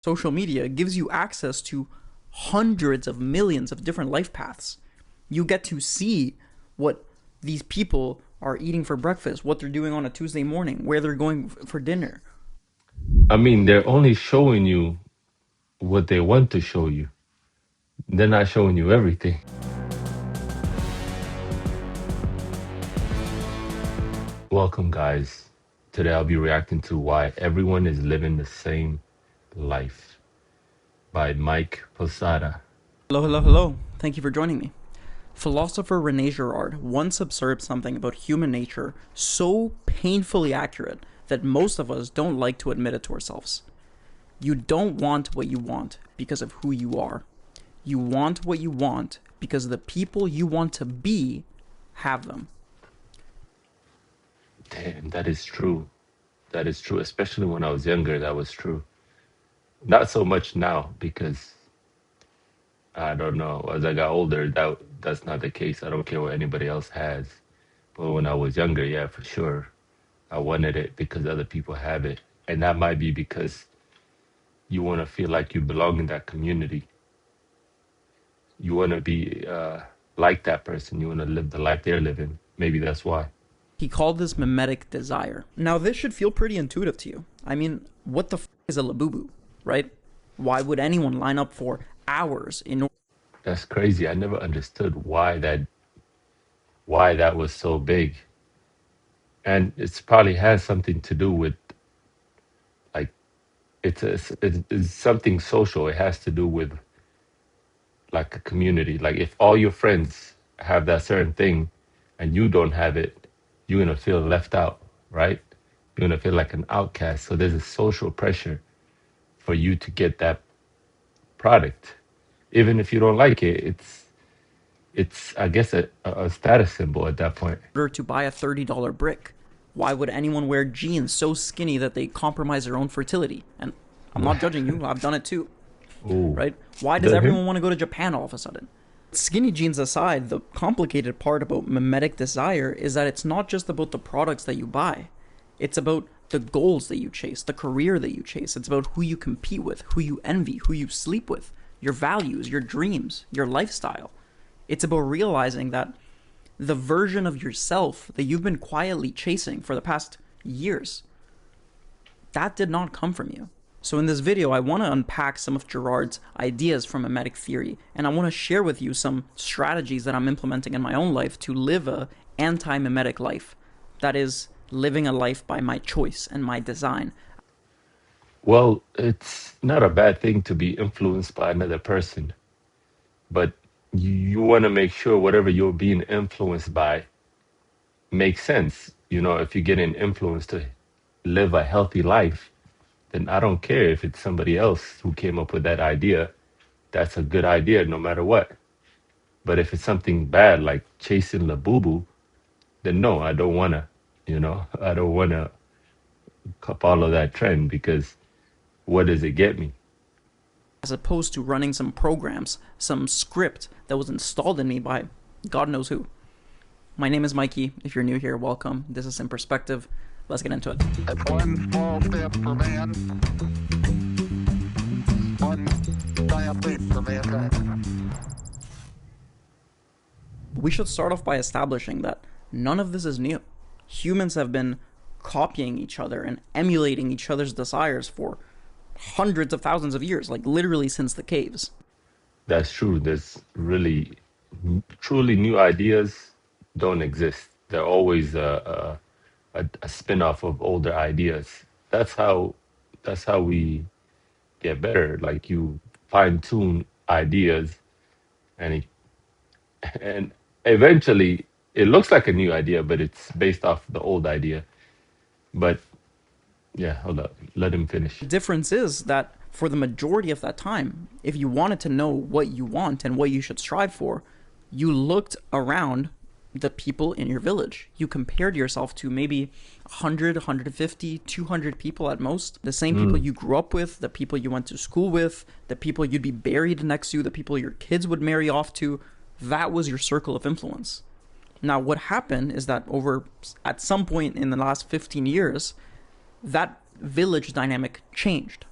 Social media gives you access to hundreds of millions of different life paths. You get to see what these people are eating for breakfast, what they're doing on a Tuesday morning, where they're going for dinner. I mean, they're only showing you what they want to show you. They're not showing you everything. Welcome, guys. Today I'll be reacting to Why Everyone is Living the Same Life by Mike Posada. Hello, hello, hello. Thank you for joining me. Philosopher Rene Girard once observed something about human nature so painfully accurate that most of us don't like to admit it to ourselves. You don't want what you want because of who you are. You want what you want because the people you want to be have them. Damn, that is true. That is true. Especially when I was younger, that was true. Not so much now because I don't know. As I got older, that's not the case. I don't care what anybody else has. But when I was younger, yeah, for sure. I wanted it because other people have it. And that might be because you want to feel like you belong in that community. You want to be like that person. You want to live the life they're living. Maybe that's why. He called this mimetic desire. Now, this should feel pretty intuitive to you. I mean, what the is a labubu, right? Why would anyone line up for hours in order? That's crazy. I never understood why that was so big. And it's probably has something to do with like it's something social. It has to do with like a community. Like if all your friends have that certain thing and you don't have it, you're gonna feel left out, right? You're gonna feel like an outcast. So there's a social pressure for you to get that product. Even if you don't like it, it's I guess a status symbol at that point. To buy a $30 brick? Why would anyone wear jeans so skinny that they compromise their own fertility? And I'm not judging you, I've done it too, Oh, right? Why does everyone want to go to Japan all of a sudden? Skinny jeans aside, the complicated part about mimetic desire is that it's not just about the products that you buy. It's about the goals that you chase, the career that you chase. It's about who you compete with, who you envy, who you sleep with, your values, your dreams, your lifestyle. It's about realizing that the version of yourself that you've been quietly chasing for the past years, that did not come from you. So in this video, I want to unpack some of Girard's ideas from mimetic theory, and I want to share with you some strategies that I'm implementing in my own life to live a anti-mimetic life. That is, living a life by my choice and my design. well, it's not a bad thing to be influenced by another person, but you want to make sure whatever you're being influenced by makes sense. You know, if you're getting influenced to live a healthy life, then I don't care if it's somebody else who came up with that idea. That's a good idea no matter what. But if it's something bad like chasing Labubu, then no, I don't want to, I don't want to follow that trend because what does it get me? As opposed to running some programs, some script that was installed in me by God knows who. My name is Mikey. If you're new here, welcome. This is In Perspective. Let's get into it. That's one small step for man, one giant leap for mankind. We should start off by establishing that none of this is new. Humans have been copying each other and emulating each other's desires for hundreds of thousands of years, like literally since the caves. That's true. There's really, truly new ideas don't exist. They're always a spin-off of older ideas. That's how we get better. Like you fine-tune ideas, and and eventually it looks like a new idea, but it's based off the old idea. But yeah, hold up, let him finish. The difference is that for the majority of that time, if you wanted to know what you want and what you should strive for, you looked around the people in your village. You compared yourself to maybe 100, 150, 200 people at most. The same people you grew up with, the people you went to school with, the people you'd be buried next to, the people your kids would marry off to. That was your circle of influence. Now, what happened is that at some point in the last 15 years, that village dynamic changed.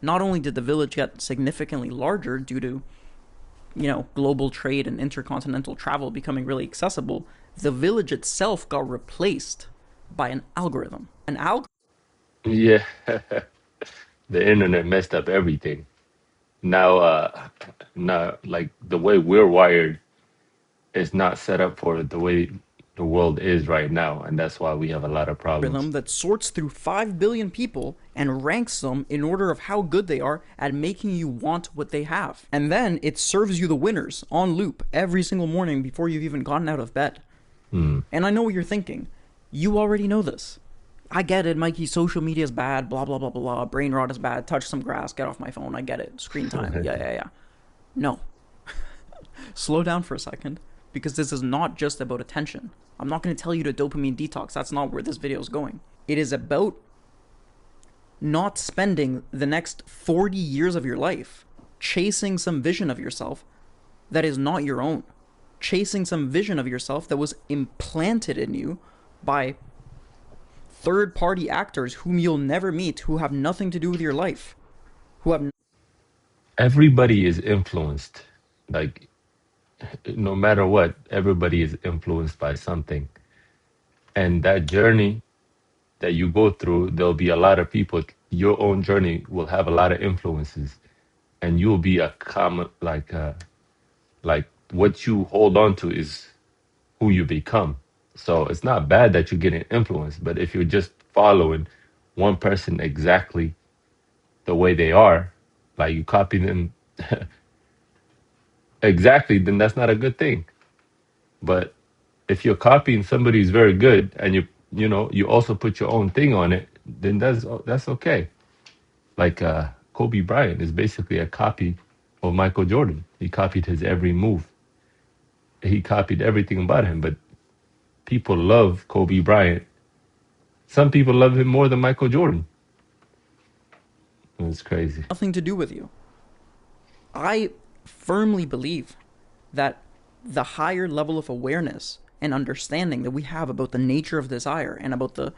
Not only did the village get significantly larger due to, global trade and intercontinental travel becoming really accessible, the village itself got replaced by an algorithm. Yeah, the internet messed up everything. Now, now, like the way we're wired is not set up for the way the world is right now, and that's why we have a lot of problems. That sorts through 5 billion people and ranks them in order of how good they are at making you want what they have. And then it serves you the winners on loop every single morning before you've even gotten out of bed. And I know what you're thinking. You already know this. I get it, Mikey. Social media is bad, blah, blah, blah, blah, blah. Brain rot is bad. Touch some grass. Get off my phone. I get it. Screen time. Yeah. No. Slow down for a second, because this is not just about attention. I'm not going to tell you to dopamine detox. That's not where this video is going. It is about not spending the next 40 years of your life chasing some vision of yourself that is not your own. Chasing some vision of yourself that was implanted in you by third-party actors whom you'll never meet, who have nothing to do with your life, who have... Everybody is influenced. Like, no matter what, everybody is influenced by something. And that journey that you go through, there'll be a lot of people. Your own journey will have a lot of influences, and you'll be a common like what you hold on to is who you become. So it's not bad that you're getting influenced, but if you're just following one person exactly the way they are, like you copy them exactly, then that's not a good thing. But if you're copying somebody who's very good and you also put your own thing on it, then that's okay. Like Kobe Bryant is basically a copy of Michael Jordan. He copied his every move. He copied everything about him, but people love Kobe Bryant. Some people love him more than Michael Jordan. It's crazy. nothing to do with you. I firmly believe that the higher level of awareness and understanding that we have about the nature of desire and about the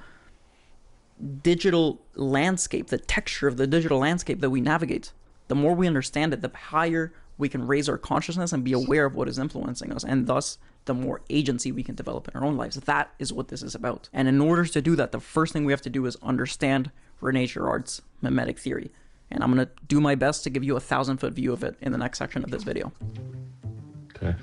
digital landscape, the texture of the digital landscape that we navigate, the more we understand it, the higher we can raise our consciousness and be aware of what is influencing us, and thus the more agency we can develop in our own lives. That is what this is about. And in order to do that, the first thing we have to do is understand Rene Girard's mimetic theory. And I'm going to do my best to give you a 1,000-foot view of it in the next section of this video. Okay.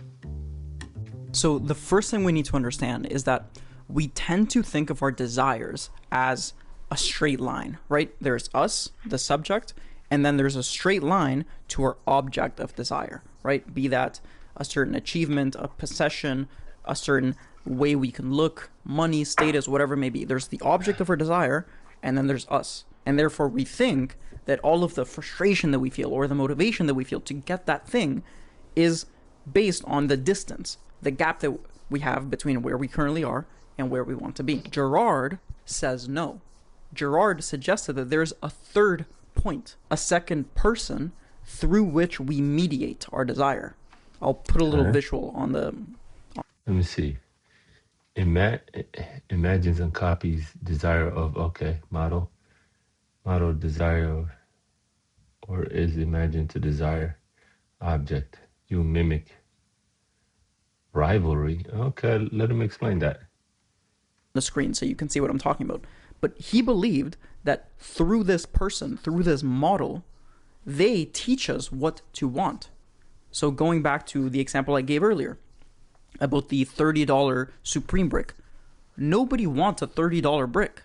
So the first thing we need to understand is that we tend to think of our desires as a straight line, right? There's us, the subject, and then there's a straight line to our object of desire, right? Be that a certain achievement, a possession, a certain way we can look, money, status, whatever it may be. There's the object of our desire, and then there's us. And therefore we think that all of the frustration that we feel or the motivation that we feel to get that thing is based on the distance, the gap that we have between where we currently are and where we want to be. Girard says no. Girard suggested that there's a third point, a second person through which we mediate our desire. I'll put a little visual on the... Let me see. Imagines and copies desire of, model desire, or is imagined to desire object. You mimic rivalry. Okay, let him explain that. The screen so you can see what I'm talking about. But he believed that through this person, through this model, they teach us what to want. So going back to the example I gave earlier about the $30 Supreme brick, nobody wants a $30 brick.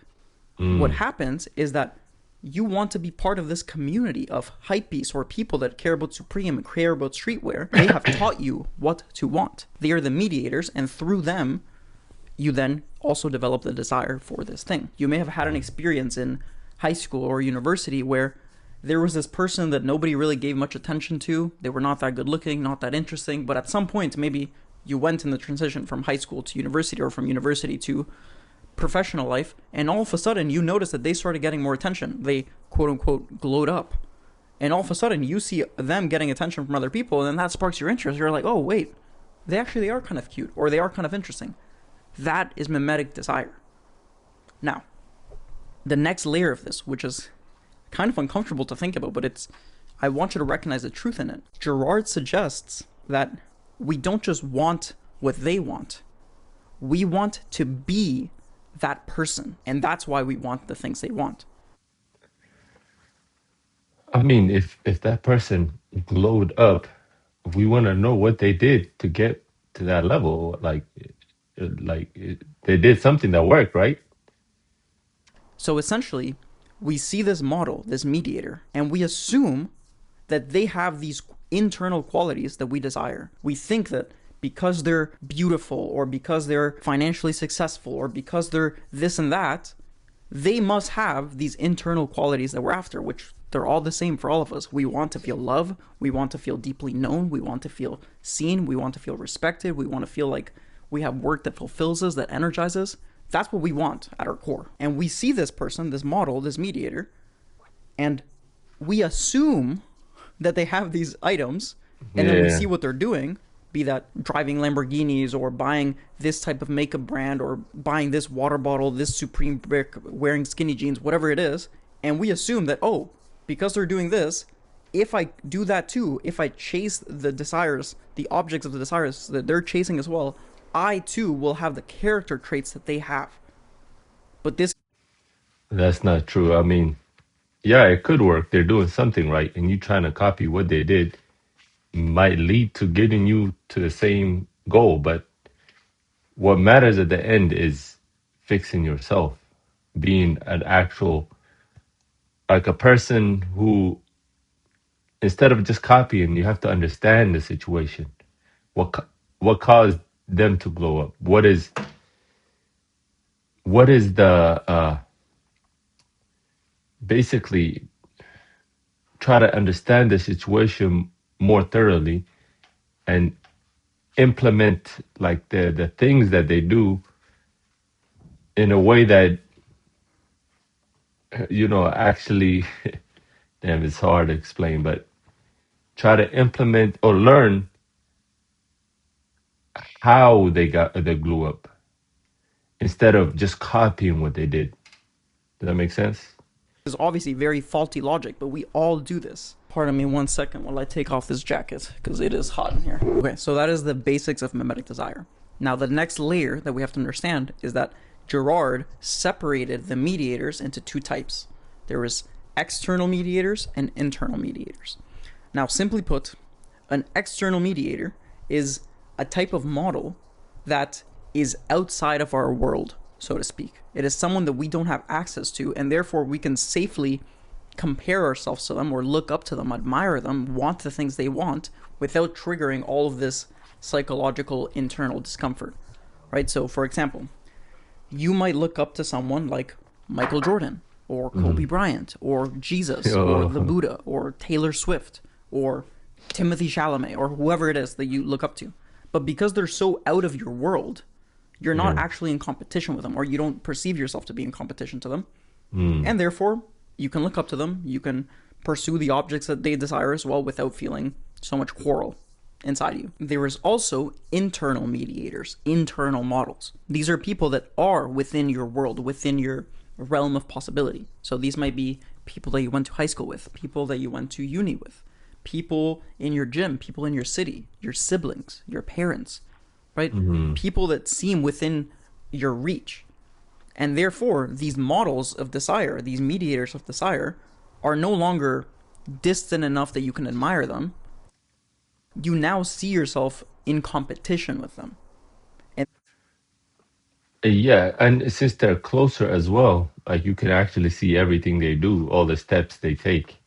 What happens is that you want to be part of this community of hypebeasts or people that care about Supreme and care about streetwear. They have taught you what to want. They are the mediators, and through them, you then also develop the desire for this thing. You may have had an experience in high school or university where there was this person that nobody really gave much attention to. They were not that good looking, not that interesting, but at some point, maybe you went in the transition from high school to university or from university to professional life, and all of a sudden you notice that they started getting more attention. They quote unquote glowed up. And all of a sudden you see them getting attention from other people, and then that sparks your interest. You're like, oh wait, they are kind of cute, or they are kind of interesting. That is mimetic desire. Now, the next layer of this, which is kind of uncomfortable to think about, but I want you to recognize the truth in it. Girard suggests that we don't just want what they want. We want to be that person, and that's why we want the things they want. I mean, if that person glowed up, we want to know what they did to get to that level. They did something that worked, right? So essentially, we see this model, this mediator, and we assume that they have these internal qualities that we desire. We think that because they're beautiful, or because they're financially successful, or because they're this and that, they must have these internal qualities that we're after, which they're all the same for all of us. We want to feel love. We want to feel deeply known. We want to feel seen. We want to feel respected. We want to feel like we have work that fulfills us, that energizes. That's what we want at our core. And we see this person, this model, this mediator, and we assume that they have these items, and then we see what they're doing, be that driving Lamborghinis, or buying this type of makeup brand, or buying this water bottle, this Supreme brick, wearing skinny jeans, whatever it is. And we assume that, oh, because they're doing this, if I do that too, if I chase the desires, the objects of the desires that they're chasing as well, I too will have the character traits that they have. But That's not true. I mean, yeah, it could work. They're doing something right, and you trying to copy what they did might lead to getting you to the same goal. But what matters at the end is fixing yourself, being an actual, like a person who, instead of just copying, you have to understand the situation. What caused them to blow up? What is the basically try to understand the situation more thoroughly and implement like the things that they do in a way that actually damn, it's hard to explain, but try to implement or learn how they blew up instead of just copying what they did. Does that make sense? is obviously very faulty logic, but we all do this. Pardon me 1 second while I take off this jacket, because it is hot in here. Okay, so that is the basics of mimetic desire. Now, the next layer that we have to understand is that Girard separated the mediators into two types. There is external mediators and internal mediators. Now, simply put, an external mediator is a type of model that is outside of our world, so to speak. It is someone that we don't have access to, and therefore we can safely compare ourselves to them, or look up to them, admire them, want the things they want, without triggering all of this psychological internal discomfort, right? So, for example, you might look up to someone like Michael Jordan, or Kobe Bryant, or Jesus, or the Buddha, or Taylor Swift, or Timothy Chalamet, or whoever it is that you look up to. But because they're so out of your world, you're not actually in competition with them, or you don't perceive yourself to be in competition to them. And therefore, you can look up to them, you can pursue the objects that they desire as well without feeling so much quarrel inside you. There is also internal mediators, internal models. These are people that are within your world, within your realm of possibility. So these might be people that you went to high school with, people that you went to uni with, people in your gym, people in your city, your siblings, your parents, right? People that seem within your reach. And therefore, these models of desire, these mediators of desire, are no longer distant enough that you can admire them. You now see yourself in competition with them. And Yeah, and since they're closer as well, like you can actually see everything they do, all the steps they take,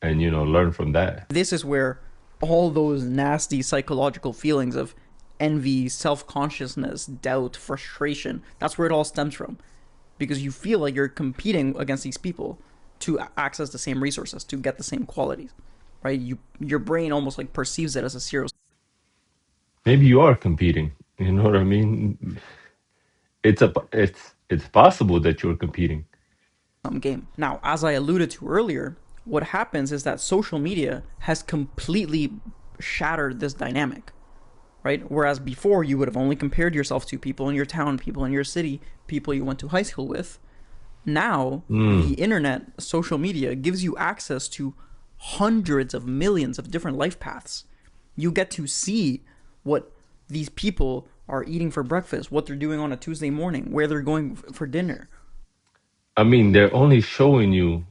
and learn from that. this is where all those nasty psychological feelings of envy, self-consciousness, doubt, frustration, that's where it all stems from. Because you feel like you're competing against these people to access the same resources, to get the same qualities, right? Your brain almost like perceives it as a zero-sum Maybe you are competing. You know what I mean? It's possible that you're competing. game. Now, as I alluded to earlier, what happens is that social media has completely shattered this dynamic, right? Whereas before you would have only compared yourself to people in your town, people in your city, people you went to high school with. Now, the Mm. internet, social media, gives you access to hundreds of millions of different life paths. You get to see what these people are eating for breakfast, what they're doing on a Tuesday morning, where they're going for dinner, I mean, they're only showing you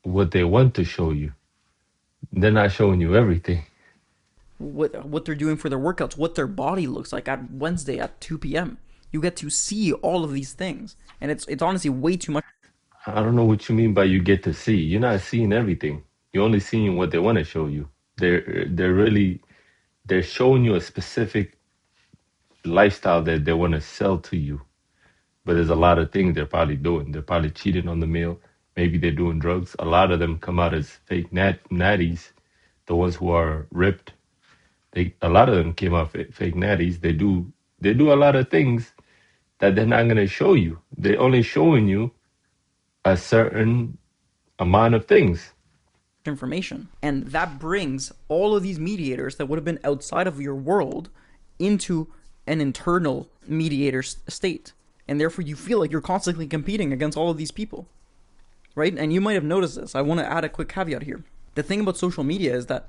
what they want to show you. They're not showing you everything. what they're doing for their workouts, what their body looks like at Wednesday at 2 p.m. You get to see all of these things, and it's honestly way too much I don't know what you mean by you get to see. You're not seeing everything. You're only seeing what they want to show you. They're really they're showing you a specific lifestyle that they want to sell to you. But there's a lot of things they're probably doing. They're probably cheating on the meal. Maybe they're doing drugs. A lot of them come out as fake natties. The ones who are ripped, a lot of them came out fake natties. They do a lot of things that they're not gonna show you. They're only showing you a certain amount of things. information. And that brings all of these mediators that would have been outside of your world into an internal mediator state. And therefore, you feel like you're constantly competing against all of these people, right? And you might have noticed this. I want to add a quick caveat here. The thing about social media is that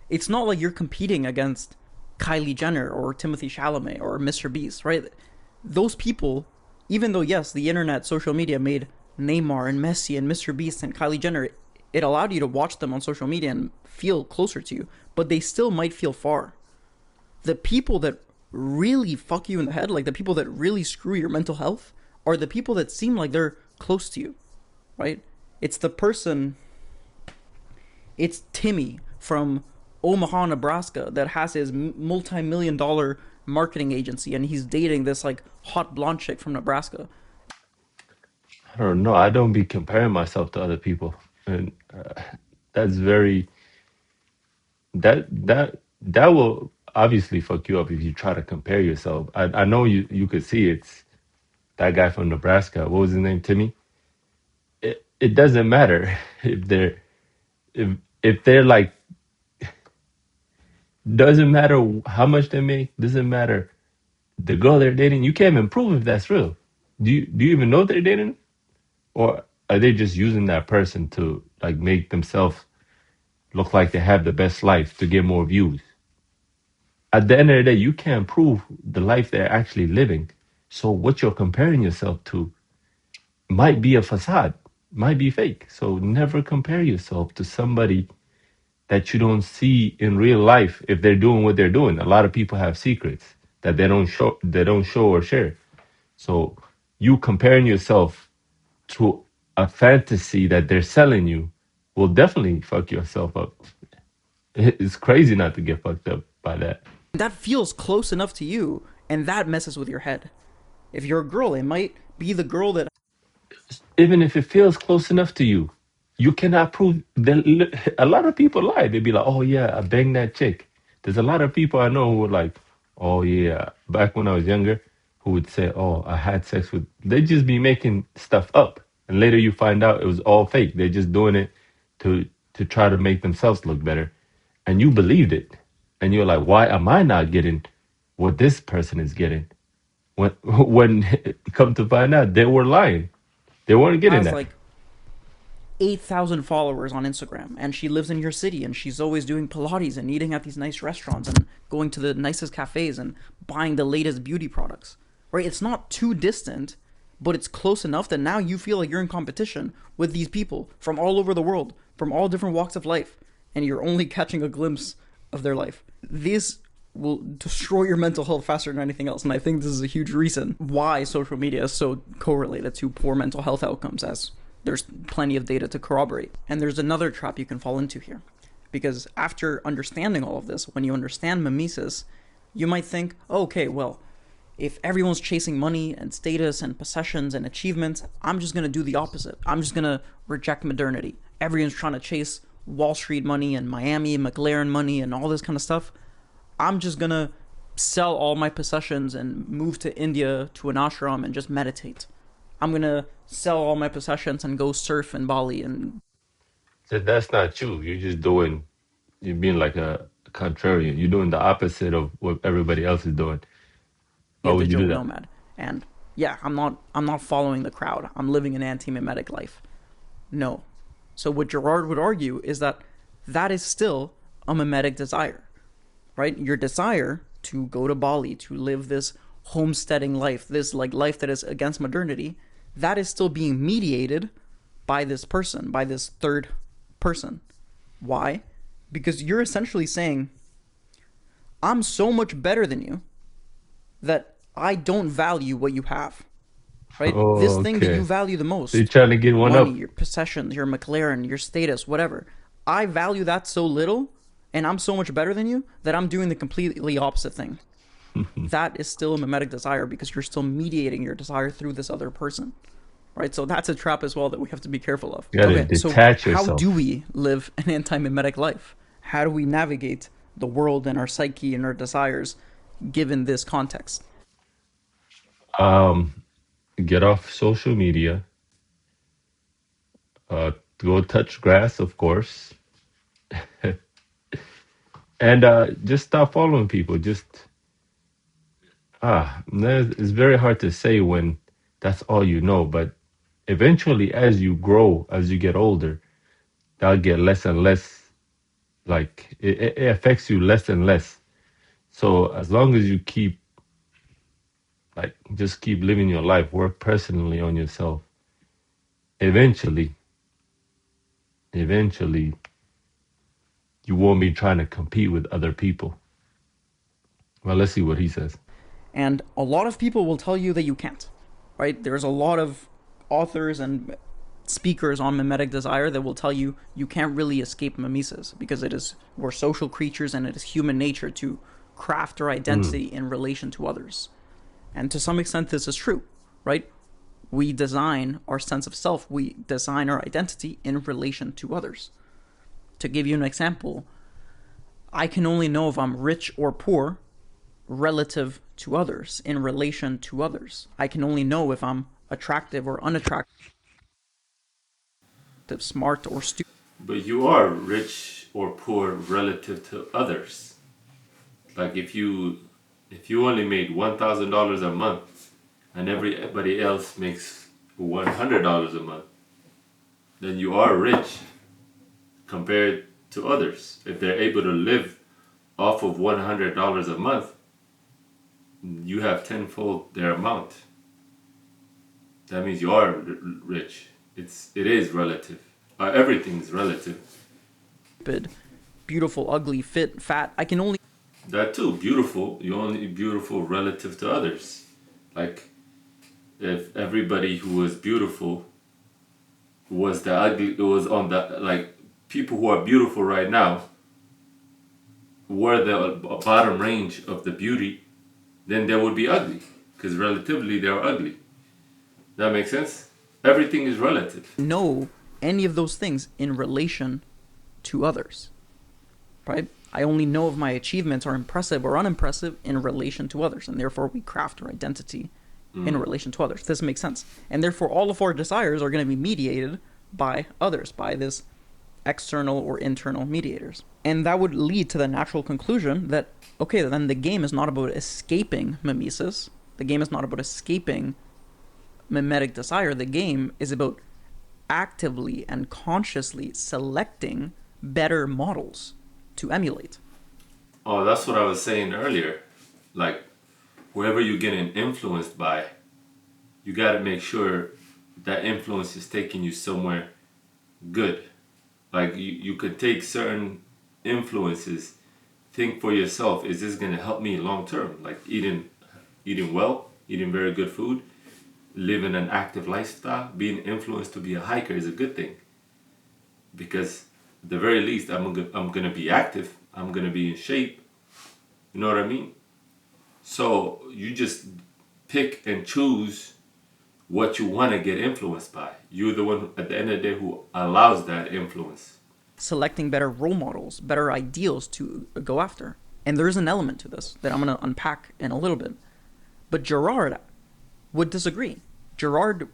it's not like you're competing against Kylie Jenner or Timothy Chalamet or Mr. Beast, right? Those people, even though, yes, the internet, social media made Neymar and Messi and Mr. Beast and Kylie Jenner, it allowed you to watch them on social media and feel closer to you, but they still might feel far. The people that really fuck you in the head, like the people that really screw your mental health, are the people that seem like they're close to you, right? It's the person, it's Timmy from Omaha, Nebraska, that has his multi-million dollar marketing agency and he's dating this like hot blonde chick from Nebraska. I don't know. I don't be comparing myself to other people, and that's very that will obviously fuck you up if you try to compare yourself. I know you could see it's that guy from Nebraska. What was his name? Timmy. It doesn't matter if they're if they're like doesn't matter how much they make. Doesn't matter the girl they're dating. You can't even prove if that's real. Do you even know they're dating, or are they just using that person to like make themselves look like they have the best life to get more views? At the end of the day, you can't prove the life they're actually living. So what you're comparing yourself to might be a facade, might be fake. So never compare yourself to somebody that you don't see in real life if they're doing what they're doing. A lot of people have secrets that they don't show or share. So you comparing yourself to a fantasy that they're selling you will definitely fuck yourself up. It's crazy not to get fucked up by that. That feels close enough to you, and that messes with your head. If you're a girl, it might be the girl that Even if it feels close enough to you, you cannot prove that. A lot of people lie. They be like, "Oh yeah, I banged that chick." There's a lot of people I know who were like, "Oh yeah," back when I was younger, who would say, "Oh, I had sex with." They just be making stuff up, and later you find out it was all fake. They're just doing it to try to make themselves look better, and you believed it, and you're like, "Why am I not getting what this person is getting?" When when come to find out, they were lying. They weren't getting has that. like 8,000 followers on Instagram and she lives in your city and she's always doing Pilates and eating at these nice restaurants and going to the nicest cafes and buying the latest beauty products, right? It's not too distant, but it's close enough that now you feel like you're in competition with these people from all over the world, from all different walks of life, and you're only catching a glimpse of their life. This will destroy your mental health faster than anything else. And I think this is a huge reason why social media is so correlated to poor mental health outcomes, as there's plenty of data to corroborate. And there's another trap you can fall into here. Because after understanding all of this, when you understand mimesis, you might think, oh, okay, well, if everyone's chasing money and status and possessions and achievements, I'm just going to do the opposite. I'm just going to reject modernity. Everyone's trying to chase Wall Street money and Miami McLaren money and all this kind of stuff. I'm just going to sell all my possessions and move to India to an ashram and just meditate. I'm going to sell all my possessions and go surf in Bali and That's not you. You're being like a contrarian. You're doing the opposite of what everybody else is doing. be Why a would you do digital that? nomad. And yeah, I'm not following the crowd. I'm living an anti-mimetic life. No. So what Girard would argue is that that is still a mimetic desire, right? Your desire to go to Bali, to live this homesteading life, this like life that is against modernity, that is still being mediated by this person, by this third person. Why? Because you're essentially saying, I'm so much better than you that I don't value what you have, right? This Oh, thing that you okay. value the So you're most, trying to get one money, up. your possessions, your McLaren, your status, whatever, I value that so little and I'm so much better than you that I'm doing the completely opposite thing. That is still a mimetic desire because you're still mediating your desire through this other person, right? So that's a trap as well that we have to be careful of. You gotta Okay, so detach how do yourself. we live an anti-mimetic life? How do we navigate the world and our psyche and our desires given this context? Um, get off social media. Go touch grass, of course, and just stop following people. Just it's very hard to say when that's all you know. But eventually, as you grow, as you get older, that'll get less and less. Like it affects you less and less. So as long as you keep like just keep living your life, work personally on yourself. Eventually, eventually, you won't be trying to compete with other people. Well, let's see what he says. And a lot of people will tell you that you can't, right? There's a lot of authors and speakers on mimetic desire that will tell you you can't really escape mimesis because it is we're social creatures and it is human nature to craft our Mm. identity in relation to others. And to some extent this is true, right? We design our sense of self, we design our identity in relation to others. To give you an example, I can only know if I'm rich or poor relative to others, in relation to others. I can only know if I'm attractive or unattractive, smart or stupid. But you are rich or poor relative to others. Like if you only made $1,000 a month and everybody else makes $100 a month, then you are rich compared to others. If they're able to live off of $100 a month, you have tenfold their amount. That means you are rich. It is relative. Everything's relative. Beautiful, ugly, fit, fat. I can only That too, beautiful. You're only beautiful relative to others. Like if everybody who was beautiful was the ugly, it was on the like people who are beautiful right now were the bottom range of the beauty, then they would be ugly because relatively they're ugly. That makes sense. Everything is relative. know any of those things in relation to others, right? I only know if my achievements are impressive or unimpressive in relation to others, and therefore we craft our identity in relation to others. This makes sense. And therefore all of our desires are going to be mediated by others, by this external or internal mediators. And that would lead to the natural conclusion that, okay, then the game is not about escaping mimesis. The game is not about escaping mimetic desire. The game is about actively and consciously selecting better models to emulate. Oh, that's what I was saying earlier. Like whoever you're getting influenced by, you got to make sure that influence is taking you somewhere good. Like you could take certain influences, think for yourself, is this gonna help me long term? Like eating well, eating very good food, living an active lifestyle, being influenced to be a hiker is a good thing. Because at the very least I'm gonna be active, I'm gonna be in shape. You know what I mean? So you just pick and choose what you want to get influenced by. You're the one at the end of the day who allows that influence. Selecting better role models, better ideals to go after. And there is an element to this that I'm going to unpack in a little bit. But Girard would disagree. Girard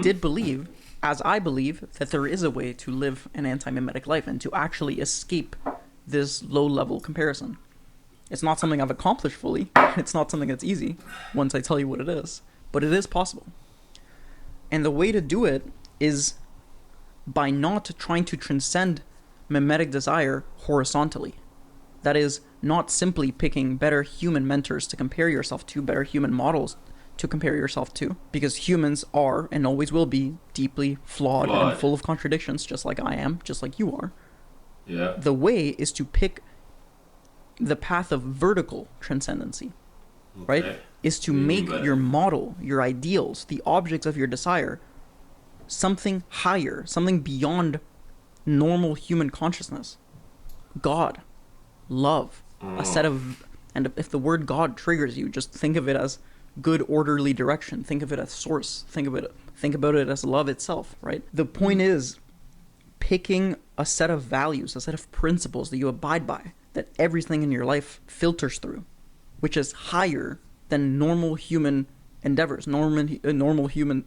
did believe, as I believe, that there is a way to live an anti-mimetic life and to actually escape this low-level comparison. It's not something I've accomplished fully. It's not something that's easy once I tell you what it is. but it is possible. And the way to do it is by not trying to transcend mimetic desire horizontally. That is, not simply picking better human mentors to compare yourself to, better human models to compare yourself to, because humans are and always will be deeply flawed and full of contradictions, just like I am, just like you are. Yeah. The way is to pick the path of vertical transcendency, right? Okay. Is to What do you mean make by that? your model, your ideals, the objects of your desire, something higher, something beyond normal human consciousness. God, love, a set of, and if the word God triggers you, just think of it as good orderly direction. Think of it as source. Think about it as love itself, right? The point is picking a set of values, a set of principles that you abide by, that everything in your life filters through, which is higher than normal human endeavors, normal human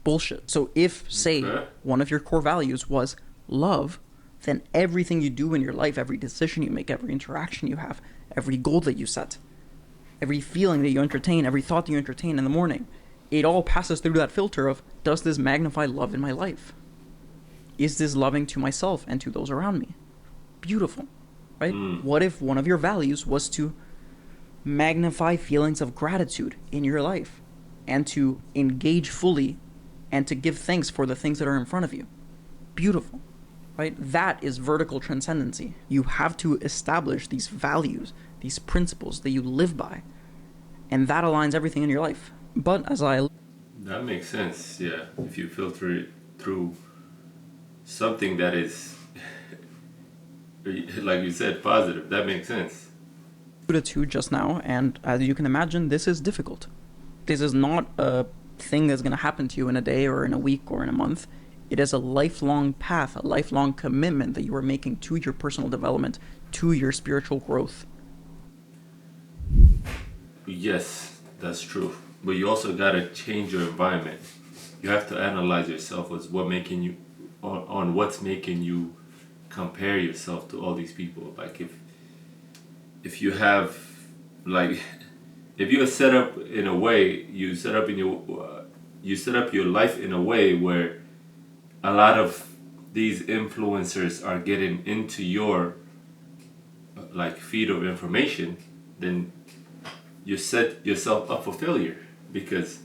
bullshit. So if, say, Okay. one of your core values was love, then everything you do in your life, every decision you make, every interaction you have, every goal that you set, every feeling that you entertain, every thought that you entertain in the morning, it all passes through that filter of, does this magnify love in my life? Is this loving to myself and to those around me? Beautiful, right? What if one of your values was to magnify feelings of gratitude in your life and to engage fully and to give thanks for the things that are in front of you? Beautiful, right? That is vertical transcendency. You have to establish these values, these principles that you live by, and that aligns everything in your life. But as I That makes sense, yeah. If you filter it through something that is, like you said, positive, that makes sense. alluded to just now, and as you can imagine, this is difficult. This is not a thing that's going to happen to you in a day or in a week or in a month. It is a lifelong path, a lifelong commitment that you are making to your personal development, to your spiritual growth. Yes, that's true. But you also gotta change your environment. You have to analyze yourself as what making you on what's making you compare yourself to all these people. Like if you have like if you are set up in a way you set up your life in a way where a lot of these influencers are getting into your like feed of information, then you set yourself up for failure because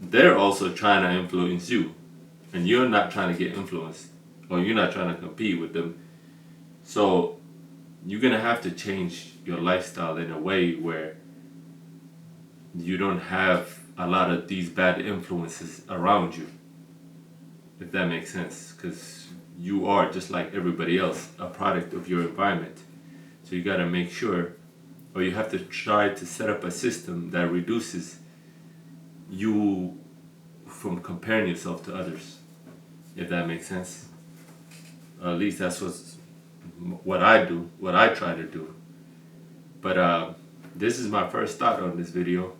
they're also trying to influence you and you're not trying to get influenced or you're not trying to compete with them. So you're gonna have to change your lifestyle in a way where you don't have a lot of these bad influences around you, if that makes sense, because you are just like everybody else a product of your environment. So you got to make sure, or you have to try to set up a system that reduces you from comparing yourself to others, if that makes sense. At least that's what I do, what I try to do. But this is my first thought on this video,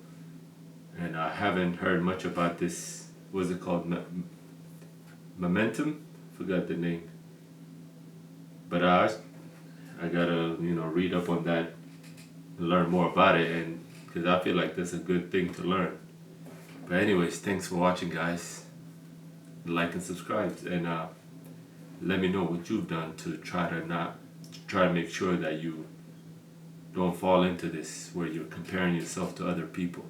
and I haven't heard much about this. What's it called? Momentum? Forgot the name. But I gotta read up on that, learn more about it, and because I feel like that's a good thing to learn. But anyways, thanks for watching, guys. Like and subscribe, and let me know what you've done to try to make sure that you don't fall into this where you're comparing yourself to other people.